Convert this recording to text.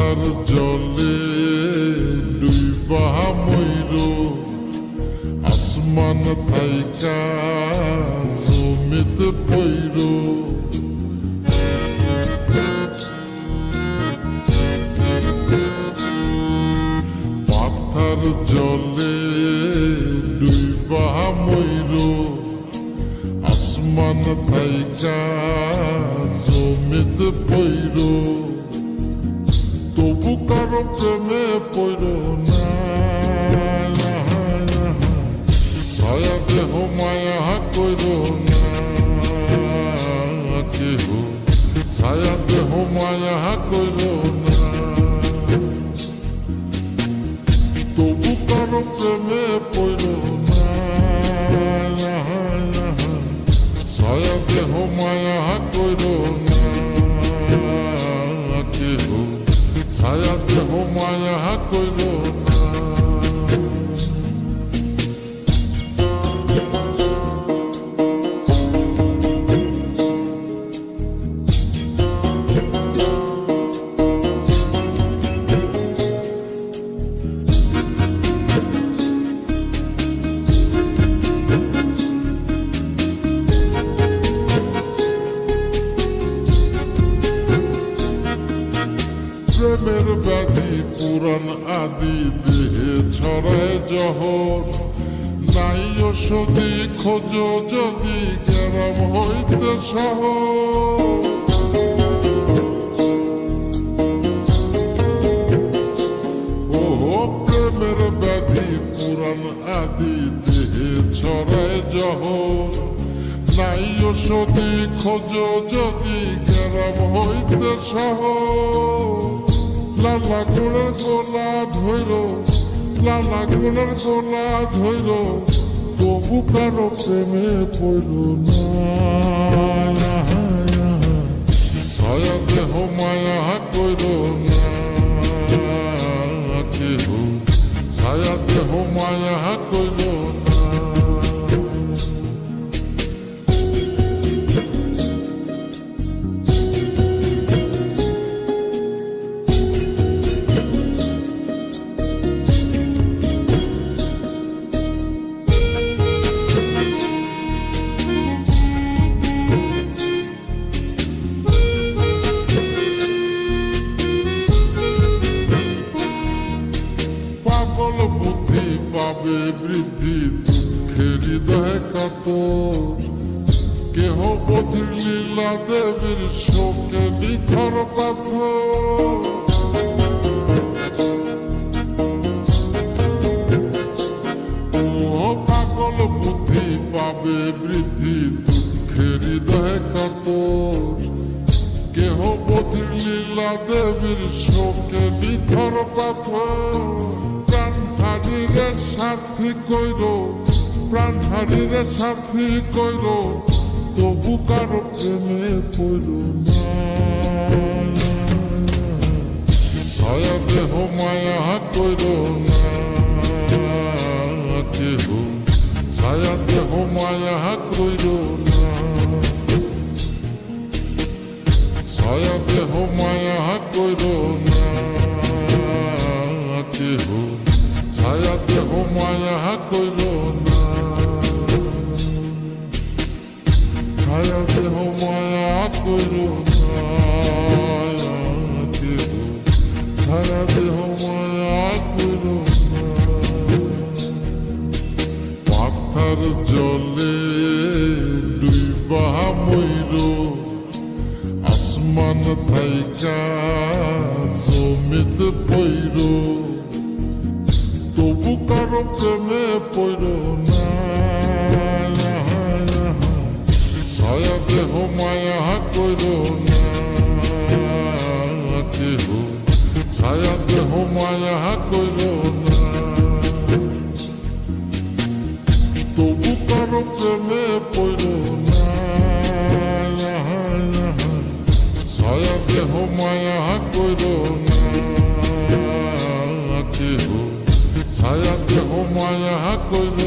পাতার জলে ডুইবা মইর আসমান থাইকা জমিতে পইর পাতার জলে ডুইবা মইর আসমান থাইকা জমিতে পইর তবু কারো প্রেমে পইর না ছায়া দেহ মায়া কইর না কেহ ছায়া দেহ মায়া কইর না তবু কারো প্রেমে পইর না ছায়া দেহ মায়া কইর না কেহ ছায়া দেহ মায়া কইর না প্রেমের ব্যাধি পুরাণ আদি দেহে ছড়ায় জহর নাই ওষুধি খোঁজ যদি গ্রাম হইতে শহর ও প্রেমের ব্যাধি পুরাণ আদি দেহে ছড়ায় জহর নাই ওষুধি খোঁজ যদি গ্রাম হইতে শহর লালা গোলার গোলা ধৈর লালা গোলার গোলা ধৈর তবু কারো প্রেমে পড়ল না ছায়া দেহ মায়া কইর না কেহ ছায়া দেহ মায়া কইর না পাগল বুদ্ধি পাবে বৃদ্ধি দুঃখের হৃদয় কাতর কেহ বধির লীলা দেবীর শোকে নিথর পাথর পাগল বুদ্ধি পাবে বৃদ্ধি দুঃখের হৃদয় কাতর কেহ বধির লীলা দেবীর শোকে নিথর পাথর প্রাণ হারিরে সাথী কইর প্রাণ হারিরে সাথী কইর তবু কারো প্রেমে পড়ল না ছায়া দেহ মায়া কইর না কেহ ছায়া দেহ মায়া কইর না ছায়া দেহ মায়া কইর না কেহ ছায়া দেহ মায়া কইর না ছায়া দেহ মায়া কইর না কেহ ছায়া দেহ মায়া কইর না পাতার জলে ডুইবা মইর আসমান থাইকা জমিতে পইর তবু কারো প্রেমে পইর না ছায়া দেহ মায়া কইর না কেহ ছায়া দেহ মায়া কইর না তবু কারো প্রেমে পইর না ছায়া দেহ মায়া কইর না কেহ ছায়া দেহ মায়া কইর